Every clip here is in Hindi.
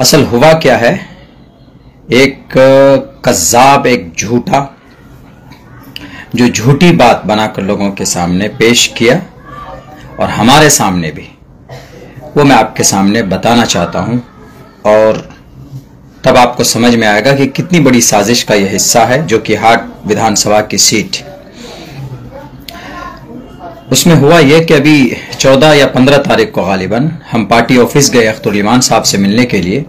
असल हुआ क्या है, एक कज़्ज़ाब, एक झूठा जो झूठी बात बनाकर लोगों के सामने पेश किया और हमारे सामने भी, वो मैं आपके सामने बताना चाहता हूं और तब आपको समझ में आएगा कि कितनी बड़ी साजिश का यह हिस्सा है। जो कि हाट विधानसभा की सीट, उसमें हुआ यह कि अभी 14 या 15 तारीख को गालिबन हम पार्टी ऑफिस गए अख्तरुल ईमान साहब से मिलने के लिए।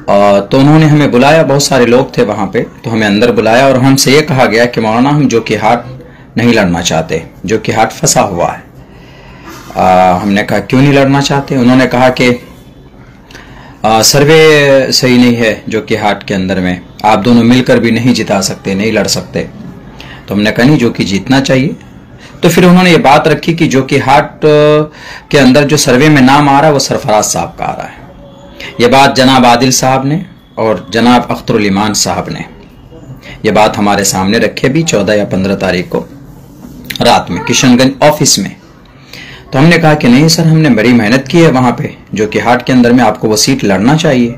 तो उन्होंने हमें बुलाया, बहुत सारे लोग थे वहां पे, तो हमें अंदर बुलाया और हमसे ये कहा गया कि मौलाना हम जो कि हाट नहीं लड़ना चाहते, जो कि हाट फंसा हुआ है। हमने कहा क्यों नहीं लड़ना चाहते? उन्होंने कहा कि सर्वे सही नहीं है जो कि हाट के अंदर में, आप दोनों मिलकर भी नहीं जिता सकते, नहीं लड़ सकते। तो हमने कहा नहीं, जो कि जीतना चाहिए। तो फिर उन्होंने ये बात रखी कि जो कि हाट के अंदर जो सर्वे में नाम आ रहा है वो सरफराज साहब का आ रहा है। ये बात जनाब आदिल साहब ने और जनाब अख्तरुल ईमान साहब ने ये बात हमारे सामने रखी अभी 14 या 15 तारीख को रात में किशनगंज ऑफिस में। तो हमने कहा कि नहीं सर, हमने बड़ी मेहनत की है वहां पे, जो कि हाट के अंदर में आपको वो सीट लड़ना चाहिए।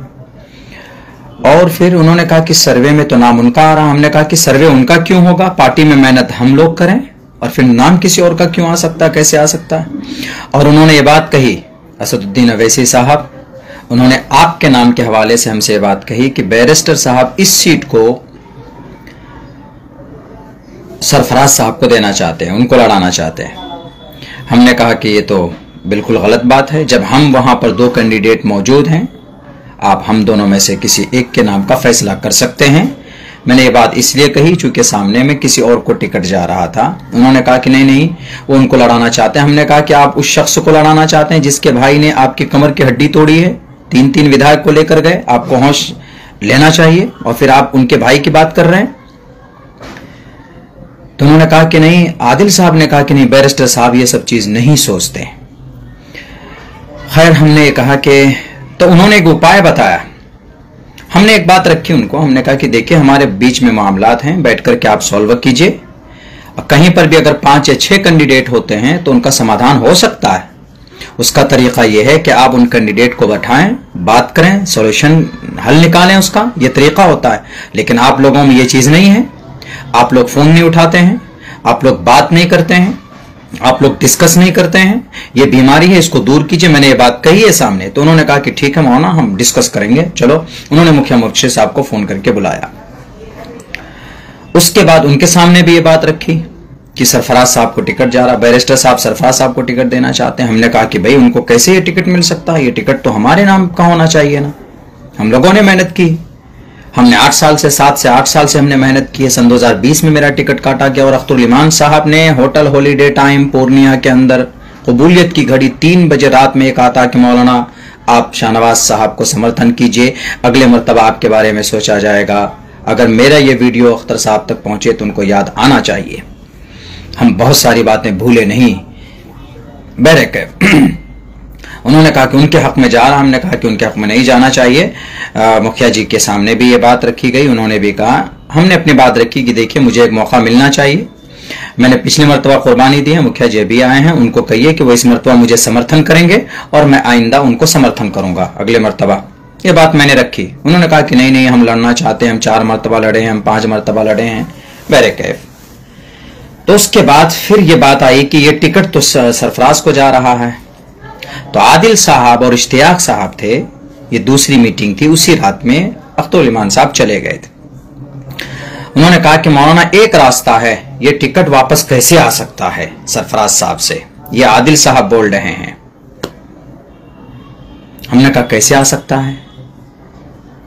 और फिर उन्होंने कहा कि सर्वे में तो नाम उनका आ रहा। हमने कहा कि सर्वे उनका क्यों होगा, पार्टी में मेहनत हम लोग करें और फिर नाम किसी और का क्यों आ सकता है, कैसे आ सकता है? और उन्होंने ये बात कही, असदुद्दीन अवैसी साहब, उन्होंने आपके नाम के हवाले से हमसे ये बात कही कि बैरिस्टर साहब इस सीट को सरफराज साहब को देना चाहते हैं, उनको लड़ाना चाहते हैं। हमने कहा कि ये तो बिल्कुल गलत बात है। जब हम वहां पर 2 कैंडिडेट मौजूद हैं, आप हम दोनों में से किसी एक के नाम का फैसला कर सकते हैं। मैंने ये बात इसलिए कही चूंकि सामने में किसी और को टिकट जा रहा था। उन्होंने कहा कि नहीं, वो उनको लड़ाना चाहते हैं। हमने कहा कि आप उस शख्स को लड़ाना चाहते हैं जिसके भाई ने आपकी कमर की हड्डी तोड़ी है, 3 विधायक को लेकर गए, आपको होश लेना चाहिए और फिर आप उनके भाई की बात कर रहे हैं। तो उन्होंने कहा कि नहीं, आदिल साहब ने कहा कि नहीं, बैरिस्टर साहब ये सब चीज नहीं सोचते। खैर हमने कहा कि, तो उन्होंने एक उपाय बताया। हमने एक बात रखी उनको, हमने कहा कि देखिए हमारे बीच में मामलात हैं, बैठ कर के आप सॉल्व कीजिए। कहीं पर भी अगर 5 या 6 कैंडिडेट होते हैं तो उनका समाधान हो सकता है। उसका तरीका यह है कि आप उन कैंडिडेट को बैठाएं, बात करें, सॉल्यूशन हल निकालें, उसका यह तरीका होता है। लेकिन आप लोगों में यह चीज नहीं है, आप लोग फोन नहीं उठाते हैं, आप लोग बात नहीं करते हैं, आप लोग डिस्कस नहीं करते हैं। ये बीमारी है, इसको दूर कीजिए। मैंने ये बात कही है सामने। तो उन्होंने कहा कि ठीक है मौलाना, हम डिस्कस करेंगे, चलो। उन्होंने मुखिया मुर्शिद साहब को फोन करके बुलाया। उसके बाद उनके सामने भी ये बात रखी कि सरफराज साहब को टिकट जा रहा, बैरिस्टर साहब सरफराज साहब को टिकट देना चाहते हैं। हमने कहा कि भाई उनको कैसे ये टिकट मिल सकता है, ये टिकट तो हमारे नाम का होना चाहिए ना। हम लोगों ने मेहनत की, हमने 7 से 8 साल से हमने मेहनत की है। सन 2020 में मेरा टिकट काटा गया और अख्तरुल ईमान साहब ने होटल हॉलीडे टाइम पूर्णिया के अंदर कबूलियत की घड़ी 3 बजे रात में एक आता कि मौलाना आप शाहनवाज साहब को समर्थन कीजिए, अगले मरतबा आपके बारे में सोचा जाएगा। अगर मेरा ये वीडियो अख्तर साहब तक पहुंचे तो उनको याद आना चाहिए, हम बहुत सारी बातें भूले नहीं। बैरक उन्होंने कहा कि उनके हक में जा रहा, हमने कहा कि उनके हक में नहीं जाना चाहिए। मुखिया जी के सामने भी ये बात रखी गई, उन्होंने भी कहा, हमने अपनी बात रखी कि देखिए मुझे एक मौका मिलना चाहिए। मैंने पिछली मरतबा कुर्बानी दी है, मुखिया जी भी आए हैं, उनको कहिए कि वो इस मरतबा मुझे समर्थन करेंगे और मैं आइंदा उनको समर्थन करूंगा अगले मरतबा। ये बात मैंने रखी। उन्होंने कहा कि नहीं, हम लड़ना चाहते हैं, हम 4 मरतबा लड़े हैं, हम 5 मरतबा लड़े हैं। बहरे कैफ। तो उसके बाद फिर ये बात आई कि ये टिकट तो सरफराज को जा रहा है। तो आदिल साहब और इश्तियाक साहब थे, ये दूसरी मीटिंग थी, उसी रात में अख्तरुल ईमान साहब चले गए थे। उन्होंने कहा कि मौलाना एक रास्ता है, ये टिकट वापस कैसे आ सकता है सरफराज साहब से, ये आदिल साहब बोल रहे हैं। हमने कहा कैसे आ सकता है?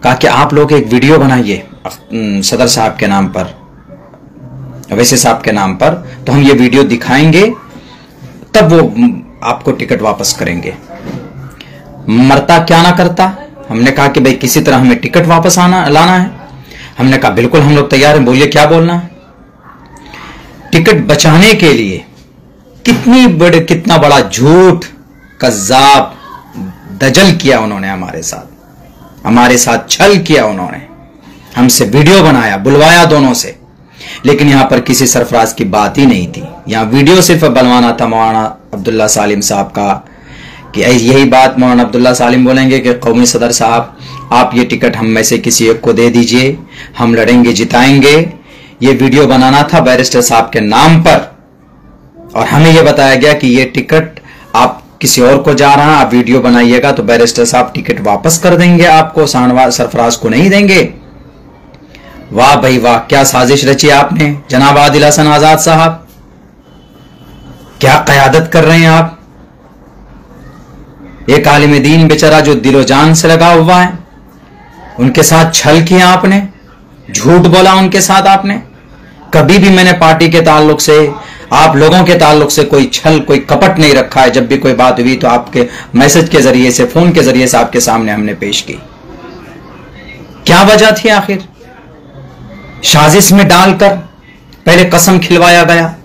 कहा कि आप लोग एक वीडियो बनाइए सदर साहब के नाम पर, अवैसी साहब के नाम पर, तो हम ये वीडियो दिखाएंगे, तब वो आपको टिकट वापस करेंगे। मरता क्या ना करता। हमने कहा कि भाई किसी तरह हमें टिकट वापस लाना है। हमने कहा बिल्कुल हम लोग तैयार हैं, बोलिए क्या बोलना है। टिकट बचाने के लिए कितना बड़ा झूठ, कज़्ज़ाब, दजल किया उन्होंने हमारे साथ छल किया उन्होंने। हमसे वीडियो बनाया, बुलवाया दोनों से, लेकिन यहां पर किसी सरफराज की बात ही नहीं थी। यहां वीडियो सिर्फ बनवाना था मौलाना अब्दुल्ला सालिम साहब का कि यही बात मौलाना अब्दुल्ला सालिम बोलेंगे कि कौमी सदर साहब आप ये टिकट हम में से किसी एक को दे दीजिए, हम लड़ेंगे जिताएंगे। ये वीडियो बनाना था बैरिस्टर साहब के नाम पर और हमें यह बताया गया कि ये टिकट आप किसी और को जा रहा है, आप वीडियो बनाइएगा तो बैरिस्टर साहब टिकट वापस कर देंगे आपको, शाहनवाज सरफराज को नहीं देंगे। वाह भाई वाह, क्या साजिश रची आपने जनाब आदिल हसन आजाद साहब, क्या क़यादत कर रहे हैं आप। एक आलिम दीन बेचारा जो दिलो जान से लगा हुआ है, उनके साथ छल किया आपने, झूठ बोला उनके साथ आपने। कभी भी मैंने पार्टी के ताल्लुक से, आप लोगों के ताल्लुक से कोई छल, कोई कपट नहीं रखा है। जब भी कोई बात हुई तो आपके मैसेज के जरिए से, फोन के जरिए से आपके सामने हमने पेश की। क्या वजह थी आखिर? साजिश में डालकर पहले कसम खिलवाया गया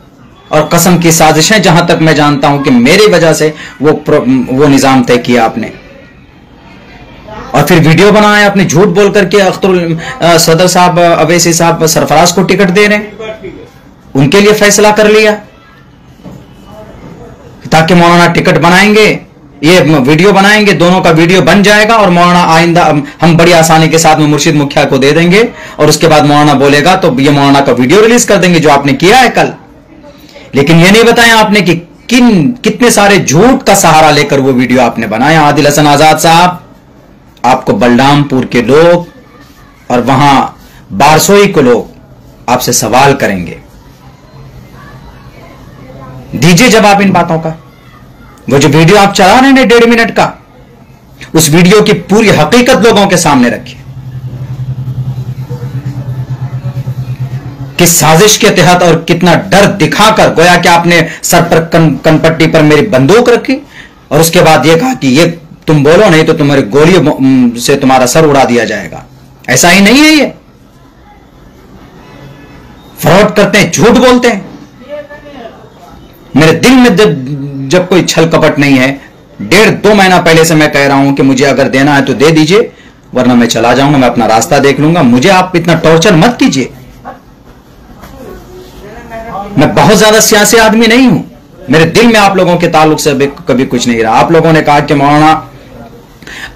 और कसम की साजिशें, जहां तक मैं जानता हूं कि मेरी वजह से वो निजाम तय किया आपने, और फिर वीडियो बनाया आपने झूठ बोल करके अख्तरुल सदर साहब, अवैसी साहब सरफराज को टिकट दे रहे हैं, उनके लिए फैसला कर लिया ताकि मौलाना टिकट बनाएंगे, ये वीडियो बनाएंगे, दोनों का वीडियो बन जाएगा और मौलाना आइंदा हम बड़ी आसानी के साथ में मुर्शिद मुखिया को दे देंगे और उसके बाद मौलाना बोलेगा तो ये मौलाना का वीडियो रिलीज कर देंगे जो आपने किया है कल। लेकिन ये नहीं बताया आपने कि कितने सारे झूठ का सहारा लेकर वो वीडियो आपने बनाया। आदिल हसन आजाद साहब, आपको बलरामपुर के लोग और वहां बारसोई के लोग आपसे सवाल करेंगे, दीजिए जवाब इन बातों का। वो जो वीडियो आप चला रहे हैं 1.5 मिनट का, उस वीडियो की पूरी हकीकत लोगों के सामने रखिए। किस साजिश के तहत और कितना डर दिखाकर गोया कि आपने सर पर कनपट्टी पर मेरी बंदूक रखी और उसके बाद यह कहा कि ये तुम बोलो नहीं तो तुम्हारी गोलियों से तुम्हारा सर उड़ा दिया जाएगा। ऐसा ही नहीं है, ये फ्रॉड करते हैं, झूठ बोलते हैं। मेरे दिल में जब कोई छल कपट नहीं है, 1.5-2 महीना पहले से मैं कह रहा हूं कि मुझे अगर देना है तो दे दीजिए, वरना मैं चला जाऊंगा, मैं अपना रास्ता देख लूंगा, मुझे आप इतना टॉर्चर मत कीजिए। मैं बहुत ज्यादा सियासी आदमी नहीं हूं, मेरे दिल में आप लोगों के ताल्लुक से कभी कुछ नहीं रहा। आप लोगों ने कहा कि मौलाना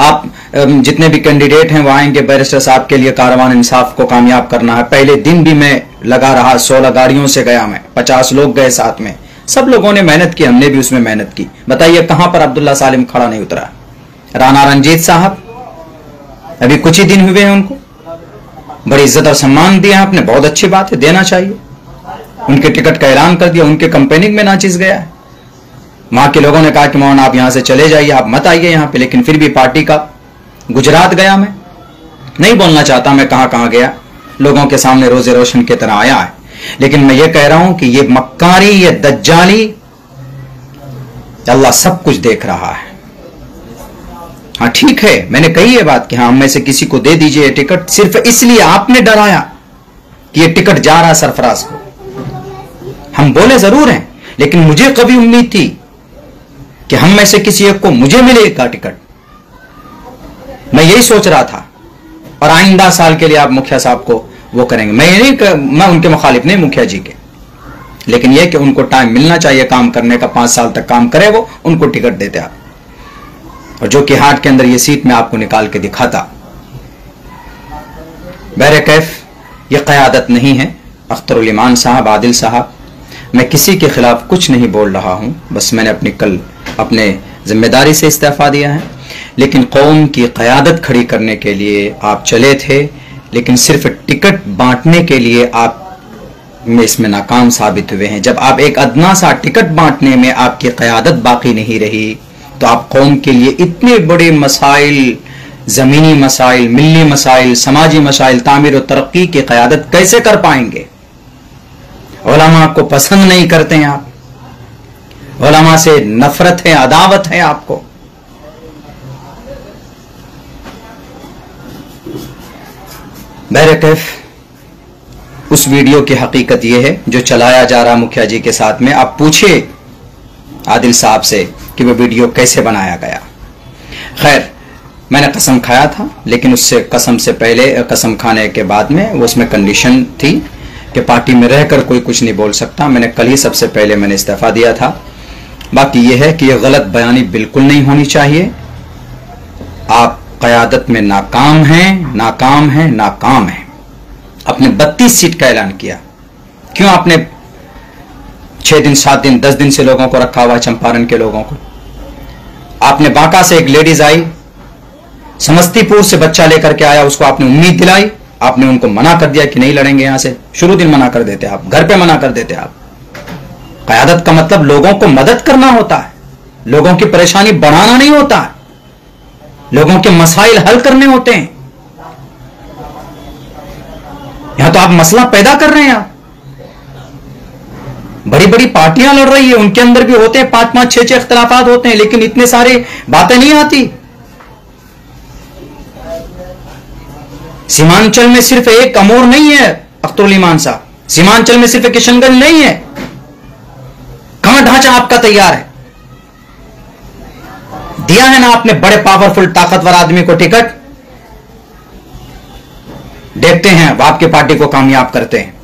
आप जितने भी कैंडिडेट हैं वो आएंगे, बैरिस्टर साहब के लिए कारवान इंसाफ को कामयाब करना है। पहले दिन भी मैं लगा रहा, 16 गाड़ियों से गया मैं, 50 लोग गए साथ में, सब लोगों ने मेहनत की, हमने भी उसमें मेहनत की। बताइए कहां पर अब्दुल्ला सालिम खड़ा नहीं उतरा? राना रंजीत साहब, अभी कुछ ही दिन हुए हैं, उनको बड़ी इज्जत और सम्मान दिया आपने, बहुत अच्छी बात है, देना चाहिए। उनके टिकट का ऐलान कर दिया, उनके कंपेनिंग में नाचिस गया है। वहां के लोगों ने कहा कि मौलाना आप यहां से चले जाइए, आप मत आइए यहां पे, लेकिन फिर भी पार्टी का गुजरात गया। मैं नहीं बोलना चाहता मैं कहां कहां गया, लोगों के सामने रोजे रोशन की तरह आया है, लेकिन मैं ये कह रहा हूं कि ये मक्कारी, ये दज्जाली, अल्लाह सब कुछ देख रहा है। हाँ ठीक है, मैंने कही है बात कि हाँ हम में से किसी को दे दीजिए टिकट, सिर्फ इसलिए आपने डराया कि ये टिकट जा रहा है सरफराज को। हम बोले जरूर हैं, लेकिन मुझे कभी उम्मीद थी कि हम में से किसी एक को मुझे मिलेगा टिकट, मैं यही सोच रहा था। और आइंदा साल के लिए आप मुखिया साहब को वो करेंगे, मैं उनके मुखालिफ नहीं मुखिया जी के, लेकिन यह कि उनको टाइम मिलना चाहिए काम करने का, 5 साल तक काम करे वो, उनको टिकट देते आप, और जो कि हाट के अंदर ये सीट में आपको निकाल के दिखाता। बहरे कैफ ये क़यादत नहीं है। अख्तरुल ईमान साहब, आदिल साहब, मैं किसी के खिलाफ कुछ नहीं बोल रहा हूं, बस मैंने अपने जिम्मेदारी से इस्तीफा दिया है। लेकिन कौम की क़यादत खड़ी करने के लिए आप चले थे, लेकिन सिर्फ टिकट बांटने के लिए आप में इसमें नाकाम साबित हुए हैं। जब आप एक अदना सा टिकट बांटने में आपकी क़यादत बाकी नहीं रही, तो आप कौम के लिए इतने बड़े मसाइल, ज़मीनी मसाइल, मिल्ली मसाइल, समाजी मसाइल, तामीर और तरक्की की क़यादत कैसे कर पाएंगे? उलमा को पसंद नहीं करते हैं आप, उलमा से नफरत है, अदावत है आपको। बहरकैफ उस वीडियो की हकीकत यह है जो चलाया जा रहा मुखिया जी के साथ में। आप पूछिए आदिल साहब से कि वह वीडियो कैसे बनाया गया। खैर, मैंने कसम खाया था, लेकिन उससे कसम से पहले, कसम खाने के बाद में वो उसमें कंडीशन थी कि पार्टी में रहकर कोई कुछ नहीं बोल सकता। मैंने कल ही सबसे पहले मैंने इस्तीफा दिया था बाकी यह है कि यह गलत बयानी बिल्कुल नहीं होनी चाहिए। आप क़यादत में नाकाम हैं, नाकाम हैं, नाकाम हैं। आपने 32 सीट का ऐलान किया, क्यों आपने 6 दिन, 7 दिन, 10 दिन से लोगों को रखा हुआ है, चंपारण के लोगों को? आपने बांका से एक लेडीज आई, समस्तीपुर से बच्चा लेकर के आया, उसको आपने उम्मीद दिलाई, आपने उनको मना कर दिया कि नहीं लड़ेंगे यहां से। शुरू दिन मना कर देते आप, घर पे मना कर देते आप। क़यादत का मतलब लोगों को मदद करना होता है, लोगों की परेशानी बढ़ाना नहीं होता है, लोगों के मसाइल हल करने होते हैं। यहां तो आप मसला पैदा कर रहे हैं। आप बड़ी बड़ी पार्टियां लड़ रही है, उनके अंदर भी होते हैं 5-5, 6-6 इख्तलाफात होते हैं, लेकिन इतने सारे बातें नहीं आती। सीमांचल में सिर्फ एक अमोर नहीं है अख्तरुल ईमान साहब, सीमांचल में सिर्फ एक किशनगंज नहीं है। कहां ढांचा आपका तैयार है? दिया है ना आपने बड़े पावरफुल ताकतवर आदमी को टिकट, देखते हैं आपकी पार्टी को कामयाब करते हैं।